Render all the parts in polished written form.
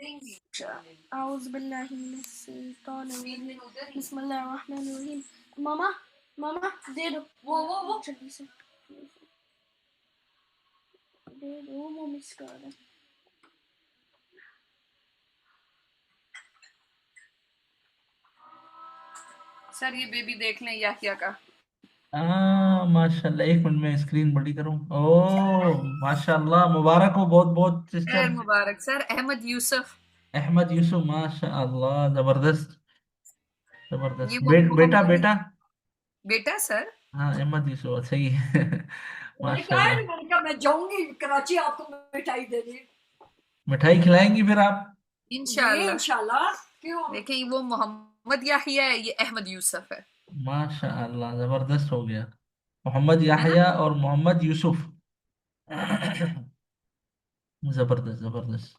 أعوذ بالله من الشيطان الرجيम بسم الله الرحمن الرحيم ماما ماما दे दो वो जल्दी से दे दो वो मिस कर दे सर ये बेबी देख लें याहिया का। माशाल्लाह, 1 मिनट में स्क्रीन बड़ी करूं। ओ माशाल्लाह, मुबारक हो बहुत बहुत खैर सिस्टर। मुबारक सर, अहमद यूसुफ। अहमद यूसुफ, माशाल्लाह, जबरदस्त ये जबरदस्त। वो बेटा मोहम्मद बेटा। बेटा सर। हाँ, अहमद यूसुफ सही है। मैंने कहा है माशाल्लाह। मैंने कहा मैं जाऊंगी कराची आपको मिठाई देने। मिठाई खिलाएंगी फिर आप? इंशाल्लाह इंशाल्लाह। क्यों देखिए वो मोहम्मद याहिया है, ये अहमद यूसुफ है। माशाल्लाह, जबरदस्त हो गया। मोहम्मद है ना। याहया और मोहम्मद यूसुफ। जबरदस्त जबरदस्त।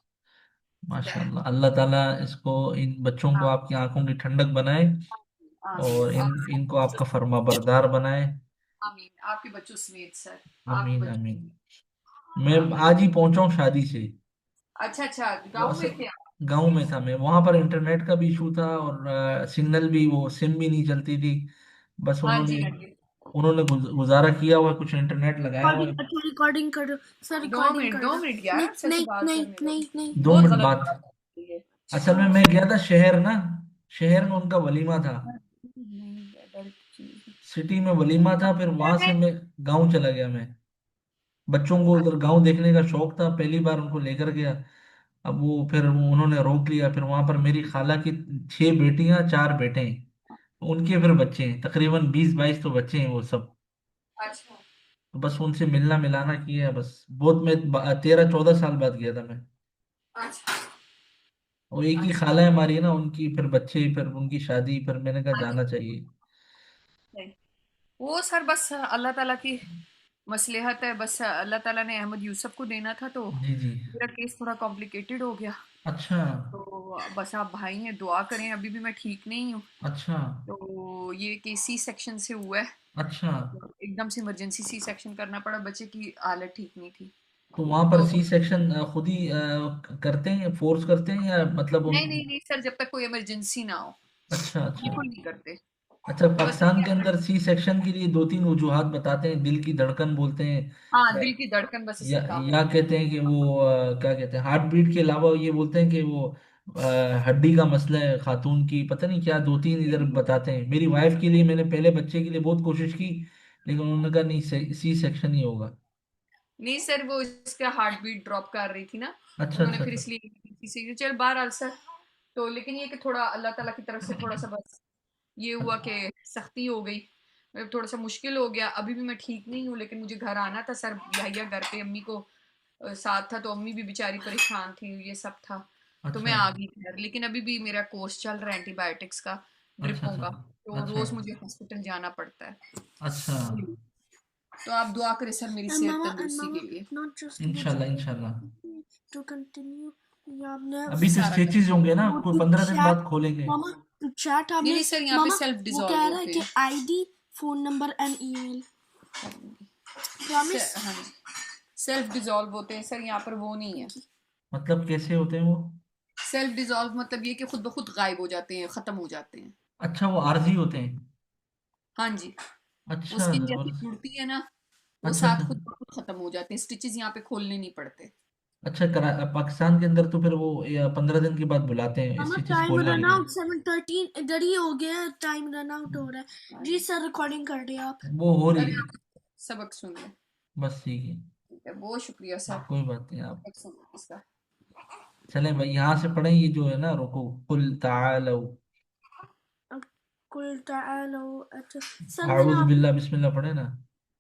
माशाल्लाह, अल्लाह ताला इसको, इन बच्चों को आपकी आंखों की ठंडक बनाए आमीन और इनको आपका फर्मा बरदार बनाए। आमीन, आपके बच्चों समेत सर। आपके आमीन बच्चों। आमीन। मैं आज ही पहुंचा हूँ शादी से। अच्छा अच्छा, वो गाँव में थे आप। गांव में था मैं, वहां पर इंटरनेट का भी इशू था और सिग्नल भी, वो सिम भी नहीं चलती थी। बस हाँ जी उन्होंने हाँ जी। उन्होंने गुजारा किया हुआ है, कुछ इंटरनेट लगाया हुआ है। रिकॉर्डिंग अच्छा रिकॉर्डिंग कर दो सर दो रिकॉर्डिंग मिनट कर दो दो मिनट यार, नहीं आपसे ऐसे नहीं बात नहीं करने दो। नहीं नहीं दो बहुत मिनट गलत बात। बात है ये। असल में मैं गया था शहर ना, शहर में उनका वलीमा था। नहीं adult चीज़। सिटी में वलीमा था, फिर वहां से है। मैं गांव चला गया। मैं बच्चों को उधर गांव देखने का शौक था, पहली बार उनको लेकर गया। अब वो फिर उन्होंने रोक लिया। फिर वहां पर मेरी खाला की 6 बेटियां 4 बेटे हैं। उनके फिर बच्चे हैं, तकरीबन 20-22 तो बच्चे हैं वो सब। अच्छा तो बस उनसे मिलना मिलाना किया बस। बहुत, मैं 13-14 साल बाद गया था मैं। अच्छा और एक ही अच्छा। खाला है हमारी ना, उनकी फिर बच्चे, फिर उनकी शादी, फिर मैंने कहा हाँ जी। जाना चाहिए। नहीं। वो सर बस अल्लाह ताला की मसलहत है, बस अल्लाह ताला ने अहमद यूसुफ को देना था तो जी जी। मेरा केस थोड़ा कॉम्प्लिकेटेड हो गया। अच्छा तो बस आप भाई हैं, दुआ करें, अभी भी मैं ठीक नहीं हूँ। अच्छा तो ये केस सी सेक्शन से हुआ है। अच्छा। तो एकदम से इमरजेंसी सी सेक्शन करना पड़ा, बच्चे की हालत ठीक नहीं थी। तो वहां पर तो सी सेक्शन खुद ही करते हैं, फोर्स करते हैं, या मतलब उन? नहीं नहीं नहीं सर, जब तक कोई इमरजेंसी ना हो अच्छा अच्छा। बिल्कुल नहीं करते। अच्छा, बस पाकिस्तान के अंदर सी सेक्शन के लिए 2-3 वजूहात बताते हैं। दिल की धड़कन बोलते हैं, हाँ, या दिल की धड़कन बस या, इससे काम या होता है। कहते हैं कि वो क्या कहते हैं, हार्ट बीट के अलावा ये बोलते हैं कि वो हड्डी का मसला है खातून की, पता नहीं क्या 2-3 इधर बताते हैं। मेरी वाइफ के लिए, मैंने पहले बच्चे के लिए बहुत कोशिश की, लेकिन उन्होंने कहा नहीं, सी सेक्शन ही होगा। नहीं सर, वो इसका हार्ट बीट ड्रॉप कर रही थी ना, अच्छा उन्होंने अच्छा फिर अच्छा। इसलिए इसी चल बहरहाल सर। तो लेकिन ये कि थोड़ा अल्लाह ताला की तरफ से थोड़ा सा बस ये हुआ कि सख्ती हो गई, मतलब थोड़ा सा मुश्किल हो गया। अभी भी मैं ठीक नहीं हूँ, लेकिन मुझे घर आना था सर, भैया घर पे अम्मी को साथ था, तो अम्मी भी बेचारी परेशान थी, ये सब था। तो मैं अच्छा आ गई घर, लेकिन अभी भी मेरा कोर्स चल रहा है एंटीबायोटिक्स का, अच्छा ड्रिपों अच्छा का। तो अच्छा रोज मुझे हॉस्पिटल जाना पड़ता है। अच्छा। तो आप दुआ करें सर मेरी सेहत and तंदुरुस्ती mama के लिए। not just about इंशाल्लाह इंशाल्लाह। to continue या आपने अभी तो सारा स्टेचेस होंगे ना, वो कोई तो 15 दिन चैट बाद खोलेंगे। मामा तो चैट नहीं आपने नहीं सर, यहाँ पे मामा सेल्फ वो डिजॉल्व कह रहा है होते कि हैं। ID phone number and email promise हाँ जी, सेल्फ डिजॉल्व होते हैं सर, यहाँ पर वो नहीं है। मतलब कैसे होते हैं वो? सेल्फ डिजॉल्व मतलब ये कि खुद ब खुद गायब हो जाते हैं, खत्म हो जाते हैं। अच्छा, वो आरजी होते हैं। हाँ जी। वो अच्छा स्किन जैसी जबरदस्त। जुड़ती है ना, वो अच्छा अच्छा साथ खुद ब खुद खत्म हो जाते हैं, स्टिचेस यहाँ पे खोलने नहीं पड़ते। अच्छा। पाकिस्तान के अंदर तो फिर वो 15 दिन के बाद बुलाते हैं मामा स्टिचेस टाइम खोलने के रन लिए। आउट 7:13 इधर ही हो गया टाइम रन आउट हो रहा है जी सर रिकॉर्डिंग कर रहे आप वो हो रही अरे है। आप सबक सुनिए। बस ठीक है। ठीक है, बहुत शुक्रिया सर। कोई बात नहीं आप। सबक सुनिए इसका। चले भाई, यहाँ से पढ़ें, ये जो है ना, रुको, कुल तालो। कुल तालो अच्छा सर मैंने आऊज़ आपको बिल्ला बिस्मिल्लाह पढ़े ना।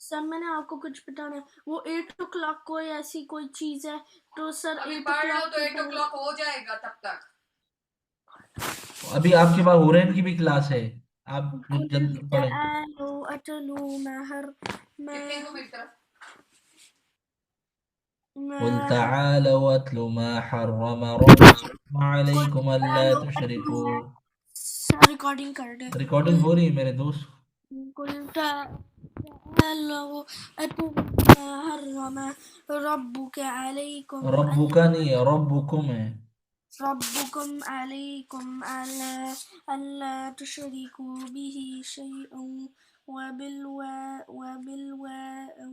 सर मैंने आपको कुछ बताना है वो 8 o'clock कोई ऐसी कोई चीज है तो सर अभी एट ओ पढ़ लो क्लॉक तो के 8 o'clock हो जाएगा तब तक। अभी आपके पास हुरैन की भी क्लास है, आप कुल जल्द पढ़ें। तालो अतलू महर कितने मैं को मेरी तरफ। قل महर تعالوا واتل ما حرم ربكم कुल عليكم ألا तालो अतलू تشركوا। सर रिकॉर्डिंग कर रहे रिकॉर्डिंग कुल हो रही है मेरे दोस्त। कुल तालो अतलू महर रब्बुक अलैकुम रब्बुका नहीं है, रब्बुकुम है। ربكم عليكم ألا تشركوا به شيئا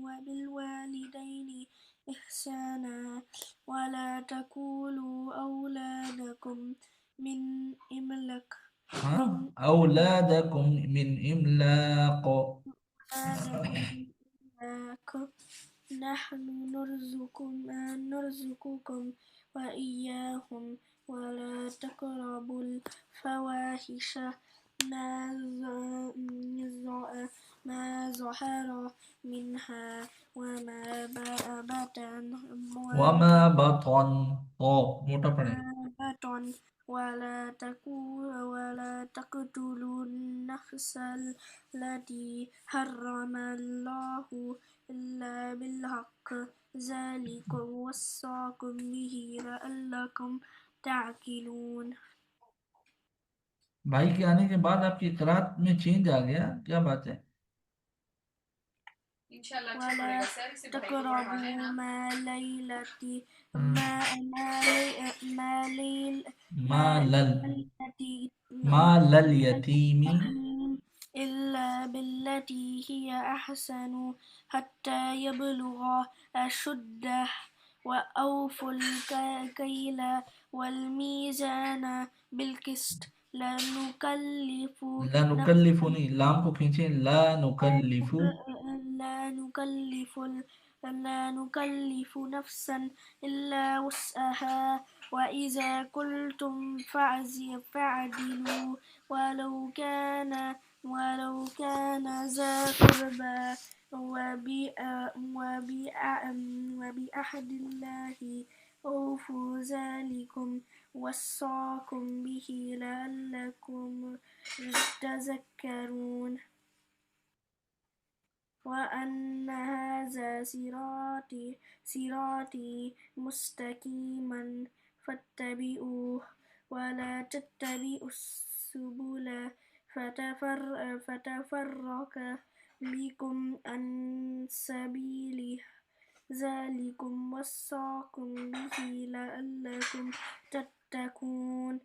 وبالوالدين إحسانا ولا تقولوا أولادكم من إملاق من أولادكم من إملاق. أولادكم من إملاق نحن نرزقكم وإياهم ولا تقربوا الفواحش ما ما ظهر منها وما بطن وما بطن موटा पढ़े. بطن ولا تقتلوا النفس التي حرم الله إلا بالحق ذلكم وصاكم به لعلكم تعقلون. भाई के आने के बाद आपकी किरात में चेंज आ गया, क्या बात है? इंशाल्लाह अच्छा ولا पड़ेगा सर, इसे भाई को تقربوا पढ़वा लेना. मालल التي मालल यतीमी إلا بالتي هي أحسن حتى يبلغ أشده وأوفوا الكيل والميزان بالقسط لا نكلف ला नुकल्लिफुनी, लाम को खींचे, ला नुकल्लिफु لا نكلف لا نكلف نفسا إلا وسعها وإذا قلتم فاعدلوا ولو كان ذا قربى وبعهد الله أوفوا ذلكم وصاكم به لعلكم تذكرون. وأن هذا صراطي مستقيما فاتبعوه ولا تتبعوا السبل فتفرق بكم عن سبيله ذلكم وصاكم به لعلكم تتقون.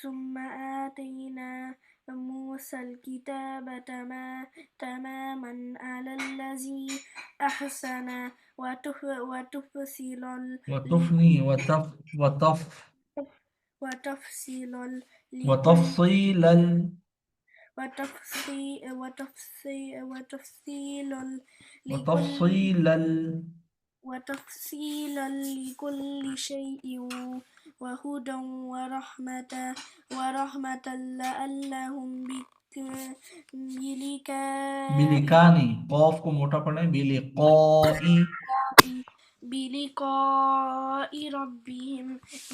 ثم آتينا موسى الكتاب تماما على الذي أحسن वतुफनी وتفصيلا वतफसीलल لكل वतफसीलल وتفصيلا لكل شيء وهدى ورحمة لعلهم बिलिकानी, कौफ को मोटा पढ़े, बिलिकाई بلقاء ربهم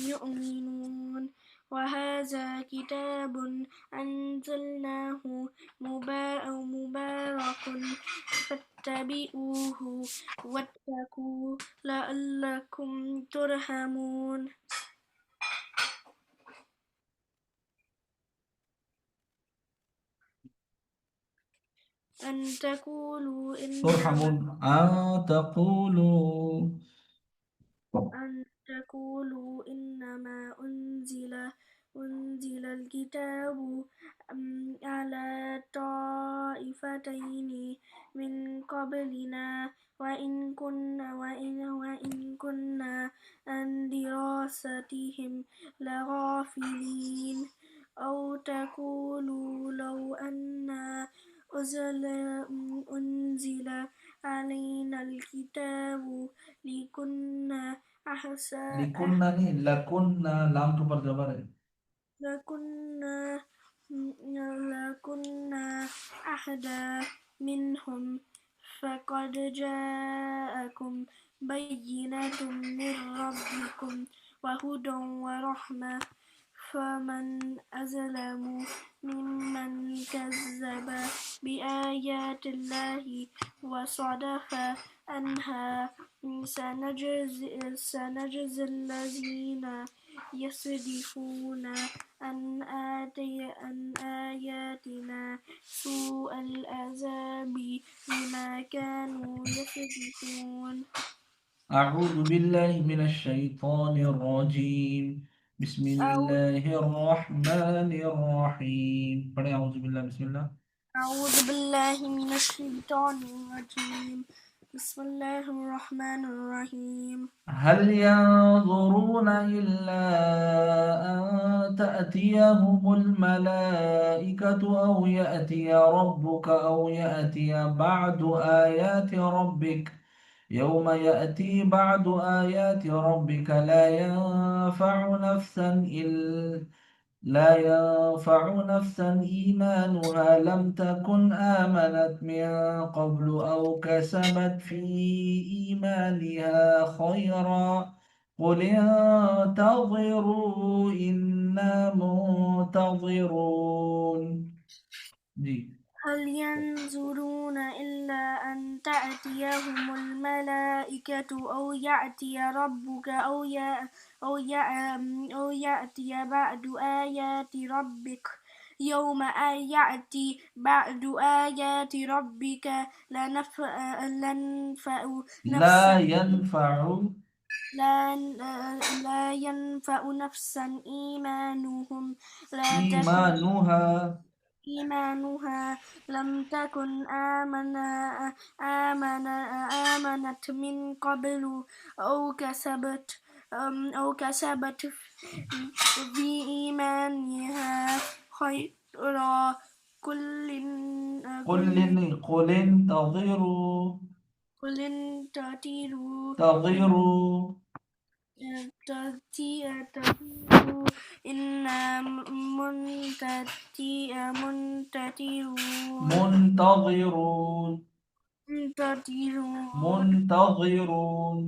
يؤمنون. وهذا كتاب أنزلناه مبارك فاتبعوه واتقوا لعلكم ترحمون. أن تقولوا ترحمون إنما أنزل الكتاب على طائفتين من قبلنا وإن كنا عن دراستهم لغافلين. أو تقولوا لو أنا أنزل علينا الكتاب لكنا लाम के ऊपर जबर है لكنا أهدى منهم فقد جاءكم بينة من ربكم وهدى ورحمة فمن أظلم ممن كذب بآيات الله وصدف عنها. سنجزي الذين يصدفون عن آياتنا سوء العذاب بما كانوا يصدفون. أعوذ بالله من الشيطان الرجيم बिस्मिल्लाहिर्रहमानिर्रहीम। पढ़े औज़ु बिल्लाह, बिस्मिल्लाह। أعوذ بالله من الشيطان الرجيم بسم الله الرحمن الرحيم هل ينظرون إلا أن تأتيهم الملائكة أو يأتي ربك أو يأتي بعد آيات ربك. يوم يأتي بعد آيات ربك لا ينفع نفسا إيمانها لم تكن آمنت من قبل أو كسبت في إيمانها خيرا. قل انتظروا إنا منتظرون. जी। هل ينظرون إلا أن تأتيهم الملائكة أو يأتي ربك أو يأتي بعد آيات ربك يوم يأتي بعد آيات ربك لنفع لا نفسا ينفع لا لا ينفع نفسا إيمانهم لا تكن إيمانها إيمانها لم تكن آمن آمنت من قبل أو كسبت في إيمانها خيرا قل انتظروا قل انتظروا انتظروا تطيروا إنا منتظرون منتظرون منتظرون. منتظرون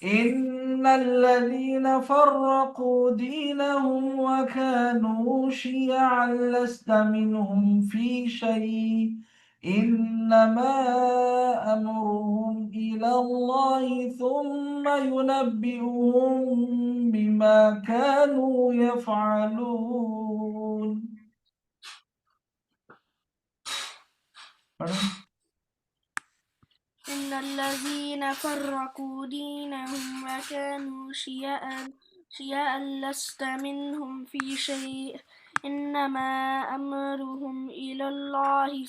إن الذين فرقوا دينهم وكانوا شيعا لست منهم في شيء إنما أمرهم إلى الله ثم ينبئهم بما كانوا يفعلون. पढ़ो। إن الذين فرقوا دينهم وكانوا شيعا لست منهم في شيء إنما أمرهم إلى الله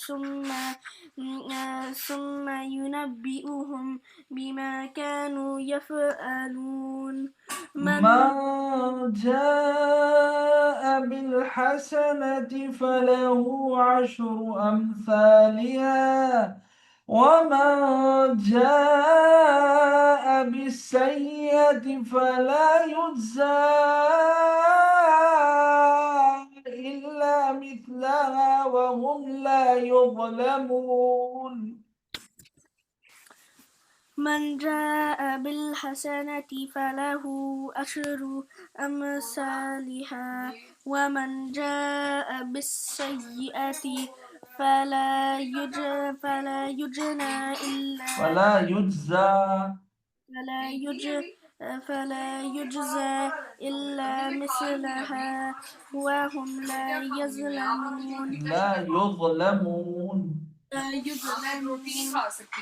ثم ينبئهم بما كانوا يفعلون من جاء بالحسنة فله عشر أمثالها ومن جاء بالسيئة فلا يجزى إلا مثلها وهم لا يظلمون. من جاء بالحسنة فله أشر أمثالها ومن جاء بالسيئة فلا يجنى إلا فلا يجزى فلا يجزى إلا مثلها وهم لا يظلمون لا يظلمون.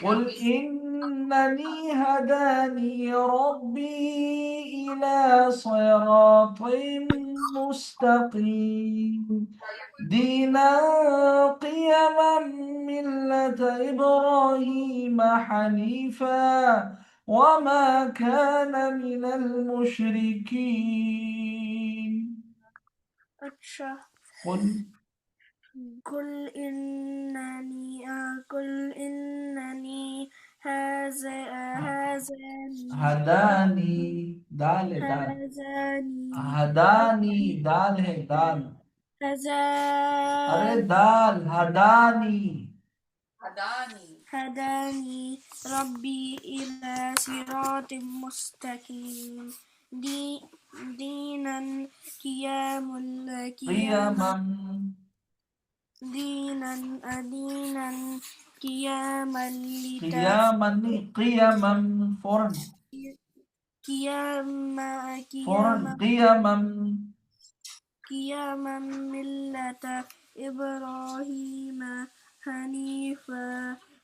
قل إنني هداني ربي إلى صراط مستقيم دينا قيما ملة إبراهيم حنيفا وما كان من المشركين. قل إنني هداني دال है दाल हदानी दाल है दाल अरे दाल हदानी هداني ربي إلى صراط مستقيم دينا قياما قيما دينا قياما قيما فورا قياما ملة إبراهيم حنيفا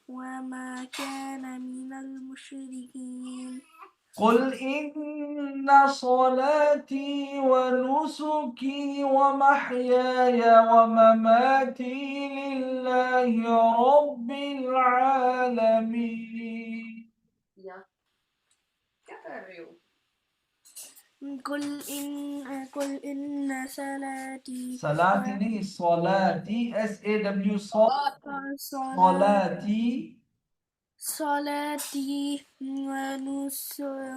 وما كان من المشركين. قل إن صلاتي ونسكي ومحياي ومماتي لله رب العالمين. या क्या कर रहे हो قل إن صلاتي صلاتي नहीं صلاتي SAW وصلاتي صلاتي صلاتي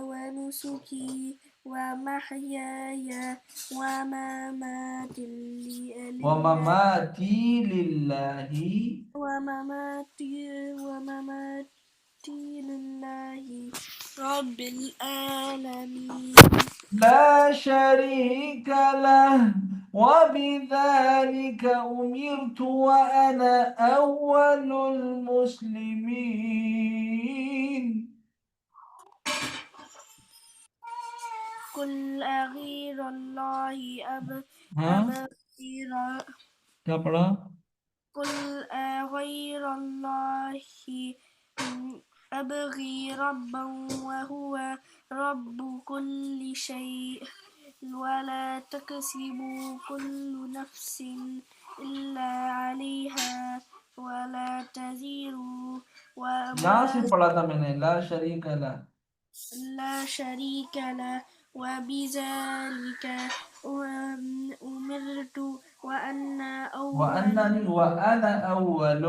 ونسكي ومحياي ومماتي لله ومماتي لله ومماتي لله رب العالمين لا شريك له وبذلك أمرت وأنا أول المسلمين. قل أغير الله हाँ أبغي क्या पढ़ा قل أغير الله أبغي ربا وهو رب كل شيء ولا تكسب كل نفس إلا عليها ولا تزر لا से पढ़ा था मैंने ला शरीक ला لا شريك له وبذلك أمرت وأنا وأنني وأنا أول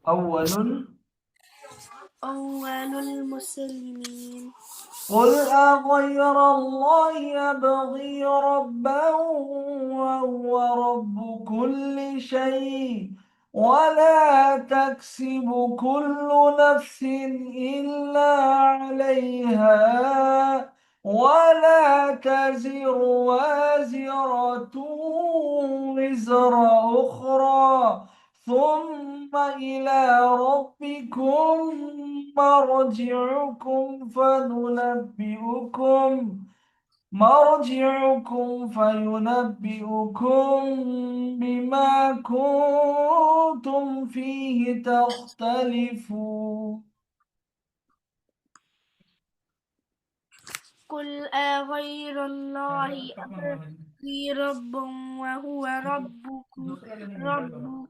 أول أول المسلمين قل أغير الله أبغي ربا وهو رب كل شيء ولا تكسب كل نفس إلا عليها ولا تزر وازرة وزر أخرى ثم إلى ربكم مرجعكم فينبئكم بما كنتم فيه تختلفون. قل أغير الله أبغي ربا وهو رب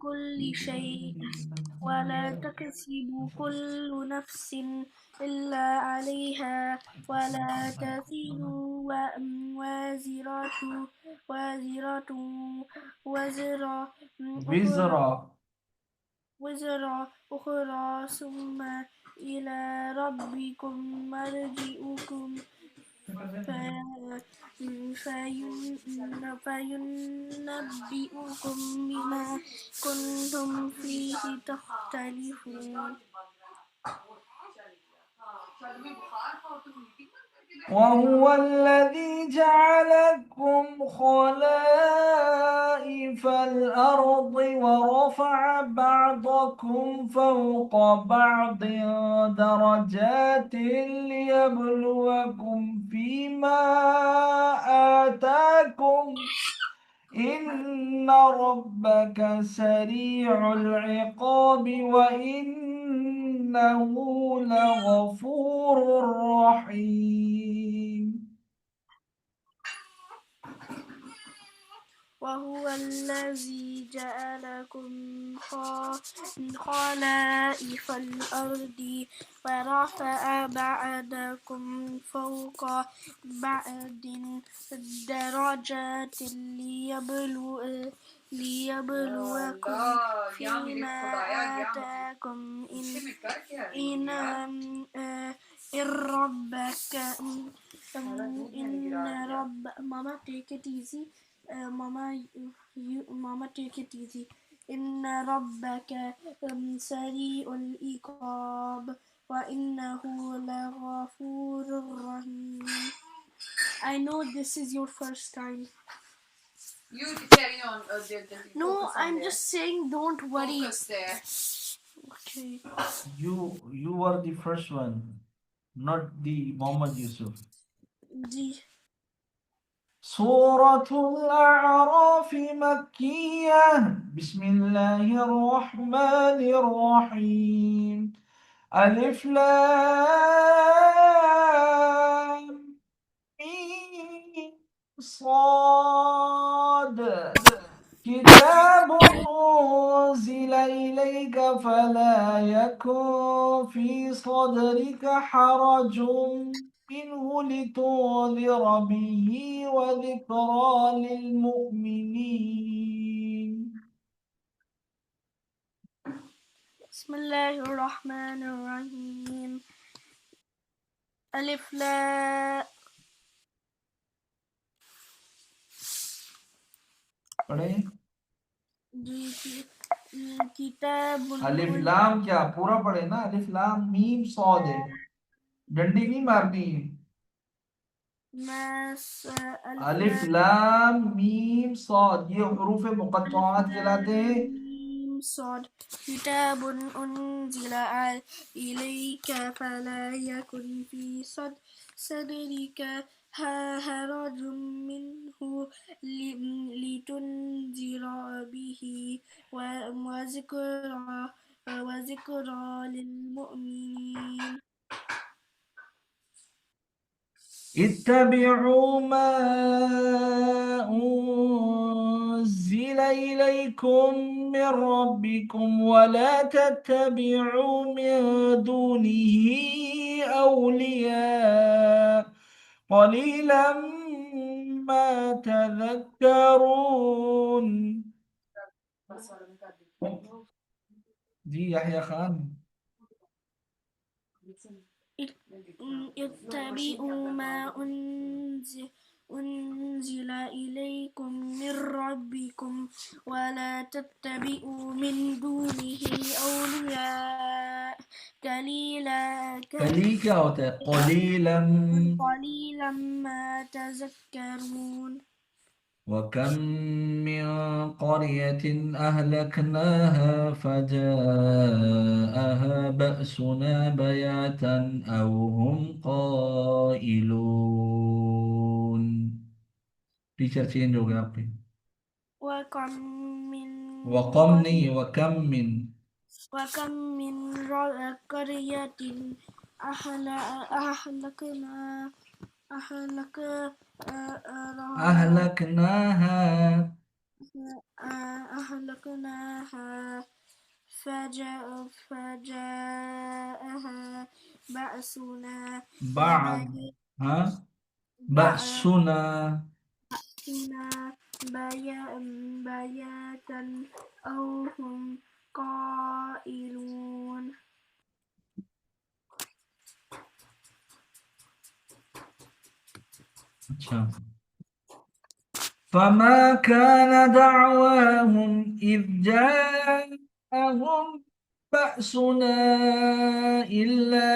كل شيء ولا تكسب كل نفس إلا عليها ولا تزر وازرة وازرة وزر أخرى وزرا وزر أخرى ثم إلى ربكم مرجعكم فينبئكم بما كنتم فيه تختلفون وهو الذي جعلكم خلائف الأرض ورفع بعضكم فوق بعض درجات ليبلوكم فيما آتاكم إن ربك سريع العقاب وإنه لغفور رحيم. وهو الذي جعلكم خلائف الأرض ورفع بعضكم فوق بعض درجات ليبلوكم فيما آتاكم إن ربك Mama, take it easy. Mama, take it easy. إن ربك سريع العقاب وإنه لغفور رحيم. I know this is your first time. You carry on. No, I'm just saying don't worry. Focus there. Okay. You were the first one, not the Muhammad Yusuf. سورة الأعراف مكية. بسم الله الرحمن الرحيم. अलिफ लाम मीम صاد كتاب أنزل إليك فلا يكن في صدرك حرج منه لتنذر به وذكرى للمؤمنين. بسم الله الرحمن الرحيم. ألف لا पढ़े किताब अलिफ लाम क्या पूरा पढ़े ना, अलिफ लाम मीम सॉद है, डंडी नहीं मारनी है। अलिफ लाम मीम सॉद ये हुरूफ मुक़त्तआत कहलाते हैं। صاد كتاب أنزل إليك فلا يكن في صدرك حرج منه لتنذر به وذكرى للمؤمنين. اتبعوا ما أنزل إليكم من ربكم ولا تتبعوا من دونه أولياء قليلا ما تذكرون. जी याह्या खान। اتبعوا ما أنزل إليكم من ربكم ولا تتبعوا من دونه أولياء قليلا कली क्या होता है? قليلا ما تذكرون. وكم من قرية أهلكناها فجاءها بأسنا بياتا أو هم قائلون। टीचर चेंज हो गया आपके। وكم من वकम नहीं है, वकम मिन। وكم من قرية أهلكنا أهلك أهلكناها أهلكناها فجاءها بأسنا بعد ها بأسنا بياتا أو هم قائلون. अच्छा। فما كان دعواهم إذ جاءهم بأسنا إلا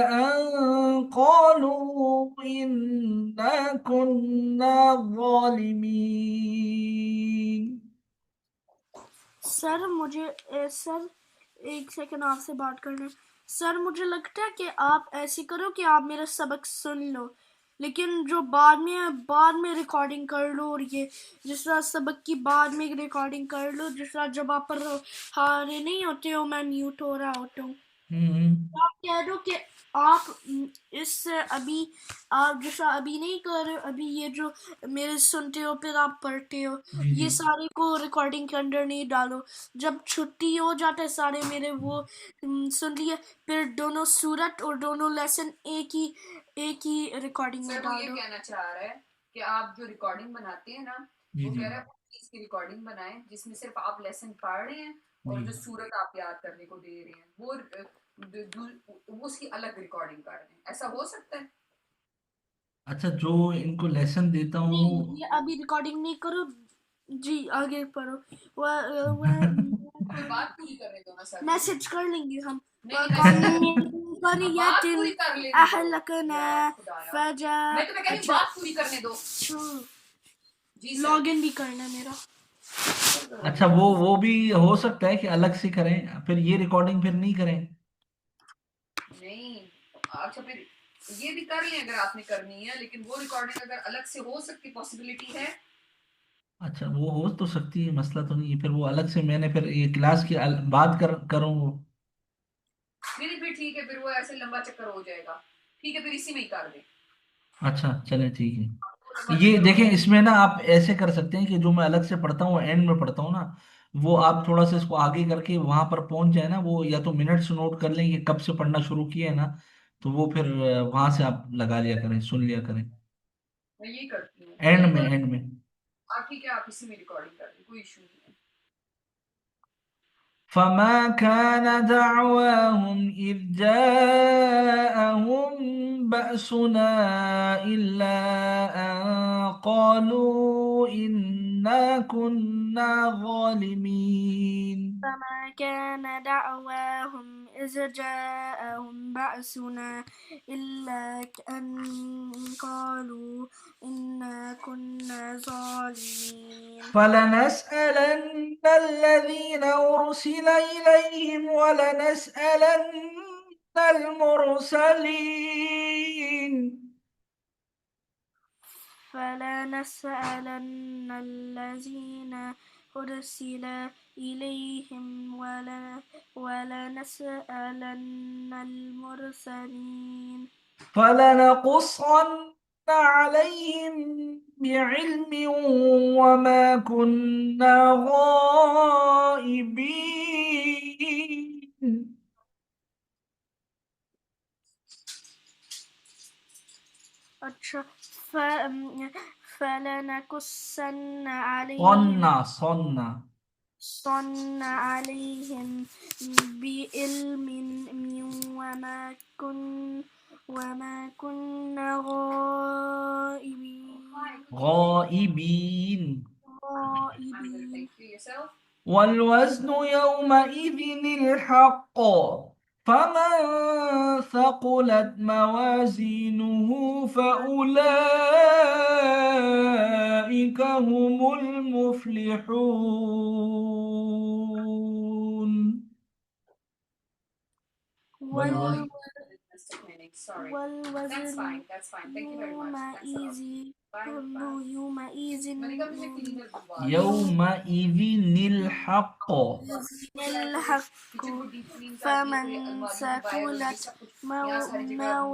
أن قالوا إنا كنا ظالمين। सर एक सेकंड आपसे बात करना है। सर मुझे लगता है कि आप ऐसे करो कि आप मेरा सबक सुन लो, लेकिन जो बाद में रिकॉर्डिंग कर लो, और ये जिस तरह सबक की बाद में रिकॉर्डिंग कर लो, जिस तरह जब आप पर हारे नहीं होते हो, मैं म्यूट हो रहा होता हूँ, आप कह दो कि आप इससे अभी आप जैसा अभी नहीं कर रहे हो, अभी ये जो मेरे सुनते हो फिर आप पढ़ते हो, ये सारे को रिकॉर्डिंग के अंदर नहीं डालो। जब छुट्टी हो जाता है सारे मेरे वो सुन लिए, फिर दोनों सूरत और दोनों लेसन एक ही रिकॉर्डिंग में सर वो डाल ये दो। कहना चाह रहा है कि आप जो रिकॉर्डिंग बनाते हैं ना, वो कह रहा है उस चीज की रिकॉर्डिंग बनाएं जिसमें सिर्फ आप लेसन पढ़ रहे हैं और जो सूरत आप याद करने को दे रहे हैं वो उसकी अलग रिकॉर्डिंग कर रहे हैं। ऐसा हो सकता है? अच्छा, जो इनको लेसन देता हूँ नहीं, ये अभी रिकॉर्डिंग नहीं करो जी, आगे पढ़ो। कोई बात पूरी करने दो ना सर। मैसेज कर लेंगे हम। नहीं, बात पूरी कर लेने दो। अहलकना फजा मैं तुम्हें कह रही हूँ बात पूरी करने दो। जी लॉग इन भी करना मेरा। अच्छा, वो भी हो सकता है कि अलग से करें, फिर ये रिकॉर्डिंग फिर नहीं करें। नहीं, अच्छा फिर ये भी कर लें अगर आपने करनी है, लेकिन वो रिकॉर्डिंग अगर अलग से हो सकती पॉसिबिलिटी है। अच्छा, वो हो तो सकती है, मसला तो नहीं है, फिर वो अलग से मैंने फिर ये क्लास की बात करूँ। नहीं फिर ठीक है, फिर वो ऐसे लंबा चक्कर हो जाएगा। ठीक है, फिर इसी में ही कर दे। अच्छा चले ठीक है। वो लंबा ये चक्कर हो देखें, जाएगा। इसमें ना आप ऐसे कर सकते हैं कि जो मैं अलग से पढ़ता हूँ एंड में पढ़ता हूँ ना, वो आप थोड़ा सा इसको आगे करके वहां पर पहुंच जाए ना, वो या तो मिनट्स नोट कर लें कि कब से पढ़ना शुरू किया है ना, तो वो फिर वहां से आप लगा लिया करें, सुन लिया करें मैं यही करती हूँ, एंड यही में, कर। एंड में। हाँ ठीक है, आप इसी में रिकॉर्डिंग कर दें, कोई इशू नहीं है। فما كان دعواهم إذ جاءهم بأسنا إلا أن قالوا إنا كنا ظالمين. فما كان دعواهم إذ جاءهم بأسنا إلا أن قالوا إنا كنا ظالمين. فلنسألن الذين أرسل إليهم ولنسألن المرسلين. فلنسألن الذين أرسل إليهم ولنسألن المرسلين. فلنقصن عليهم بعلم وما كنا غائبين. अच्छा فلنقصن عليهم صنع صنع صن عليهم بعلم وما كنا غائبين. غائبين. والوزن يومئذ الحق، فمن ثقلت موازينه فأولئك هم المفلحون. والوزن والوزن يومئذ يومئذ الحق. الحق. فمن ثقلت موازينه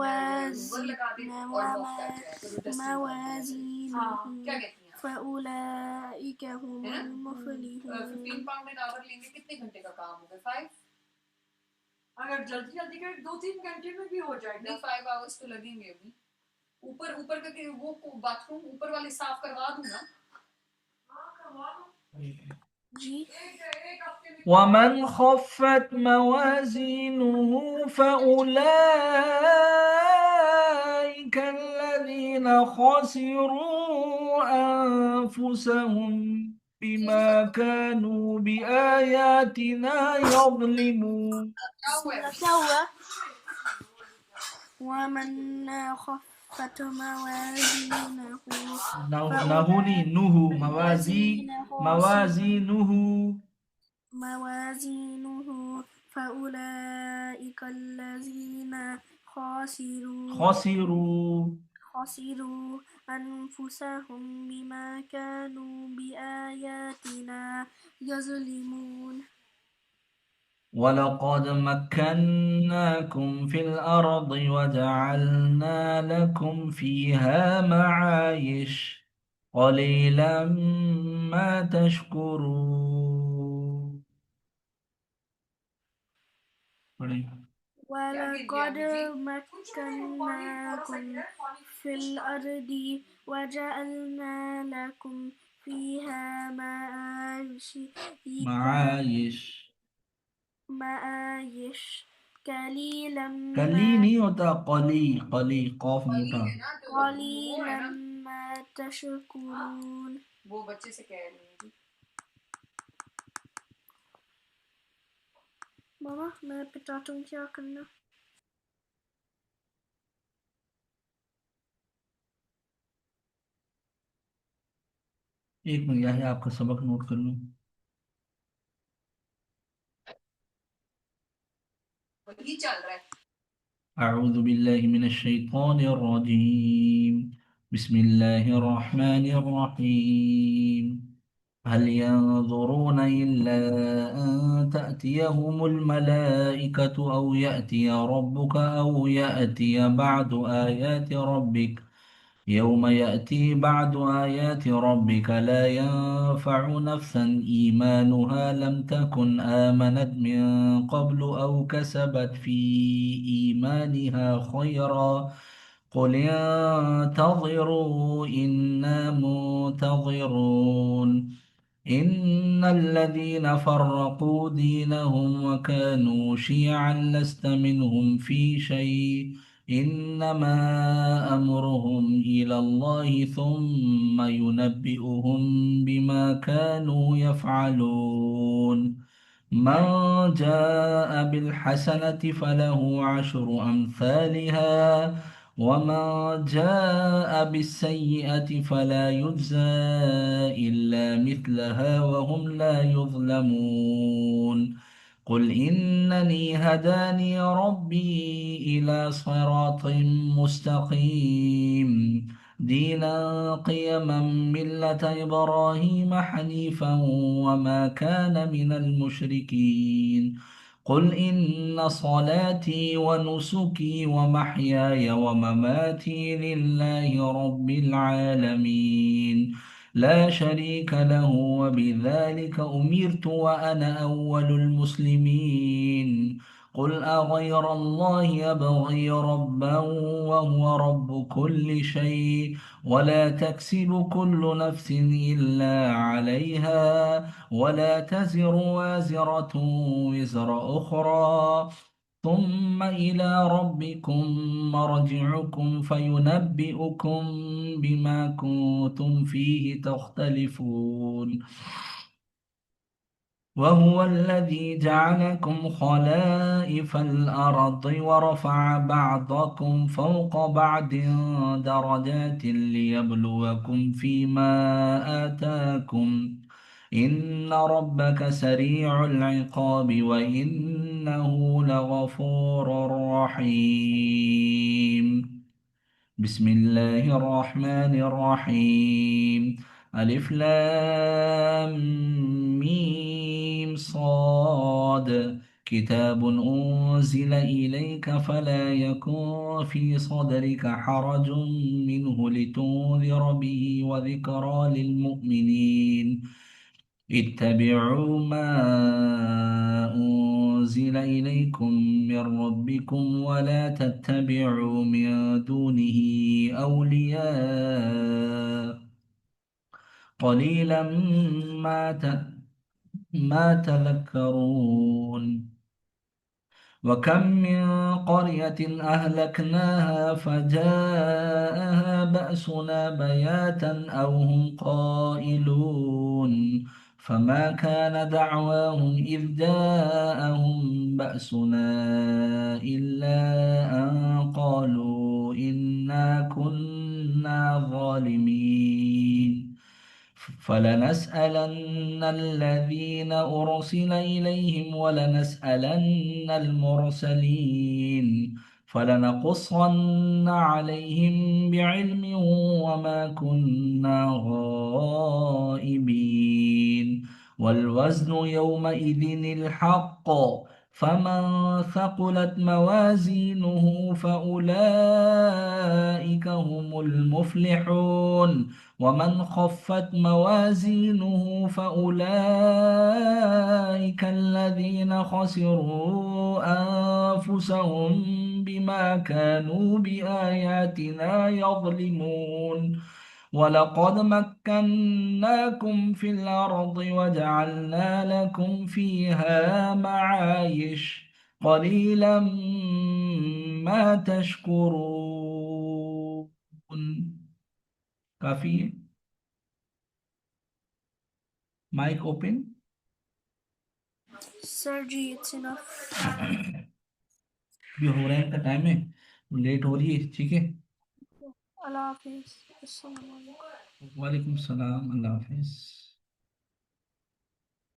فأولئك هم المفلحون. 15 पाउंड एन आवर लेंगे, कितने घंटे का काम होगा? 5। अगर जल्दी जल्दी करें 2-3 घंटे में भी हो जाएगा। नहीं, 5 आवर्स तो लगेंगे अभी। ऊपर ऊपर का वो बाथरूम ऊपर वाले साफ करवा दूं ना? हाँ करवा लो जी। एक हफ्ते में। ومن خفت موازينه فأولئك الذين خسروا أنفسهم بما كانوا بآياتنا يظلمون. क्या हुआ है? क्या हुआ? ومن خفت موازينه نهوني نهو موازينه موازينه فأولئك الذين خسروا خسروا أنفسهم بما كانوا بآياتنا يظلمون. ولقد مكناكم في الأرض وجعلنا لكم فيها معايش قليلا ما تشكرون. ولقد مكناكم في الأرض وجعلنا لكم فيها معايش قليلا कली नहीं होता, कली कॉफ मोटा। قليلا ما تشكرون. वो बच्चे से कह रही है। मामा मैं बताता हूँ क्या करना। एक मिनट यहाँ आपका सबक नोट कर लूं। वही चल रहा है। أعوذ بالله من الشيطان الرجيم. بسم الله الرحمن الرحيم. هل ينظرون إلا أن تأتيهم الملائكة أو يأتي ربك أو يأتي بعد آيات ربك يوم يأتي بعد آيات ربك لا ينفع نفسا إيمانها لم تكن آمنت من قبل أو كسبت في إيمانها خيرا قل انتظروا إنا منتظرون إن الذين فرقوا دينهم وكانوا شيعا لست منهم في شيء إنما أمرهم إلى الله ثم ينبئهم بما كانوا يفعلون من جاء بالحسنة فله عشر أمثالها ومن جاء بالسيئة فلا يجزى إلا مثلها وهم لا يظلمون قل إنني هداني ربي إلى صراط مستقيم دينا قيما ملة إبراهيم حنيفا وما كان من المشركين قل إن صلاتي ونسكي ومحياي ومماتي لله رب العالمين لا شريك له وبذلك أمرت وأنا أول المسلمين قل أغير الله يبغي ربا وهو رب كل شيء ولا تكسب كل نفس إلا عليها ولا تزر وازرة وزر أخرى ثم إلى ربكم مرجعكم فينبئكم بما كنتم فيه تختلفون وهو الذي جعلكم خلائف الأرض ورفع بعضكم فوق بعض درجات ليبلوكم فيما آتاكم إن ربك سريع العقاب وإنه لغفور رحيم بسم الله الرحمن الرحيم ألف لام ميم صاد كتاب أنزل إليك فلا يكن في صدرك حرج منه لتنذر به وذكرى للمؤمنين اتبعوا ما أنزل إليكم من ربكم ولا تتبعوا من دونه أولياء قليلا ما تذكرون وكم من قرية أهلكناها فجاءها بأسنا بياتا أو هم قائلون فما كان دعواهم إذ جاءهم بأسنا إلا أن قالوا إنا كنا ظالمين فلنسألن الذين أرسل إليهم ولنسألن المرسلين فلنقصن عليهم بعلم وما كنا غائبين والوزن يومئذ الحق فمن ثقلت موازينه فأولئك هم المفلحون ومن خفت موازينه فأولئك الذين خسروا أنفسهم بما كانوا بآياتنا يظلمون ولقد مكناكم في الأرض وجعلنا لكم فيها معايش قليلا ما تشكرون काफी है mic open sir ji it's enough भी हो रहा है का टाइम है लेट हो रही है ठीक है अल्लाह हाफिज़ अस्सलाम वालेकुम वालेकुम सलाम अल्लाह हाफिज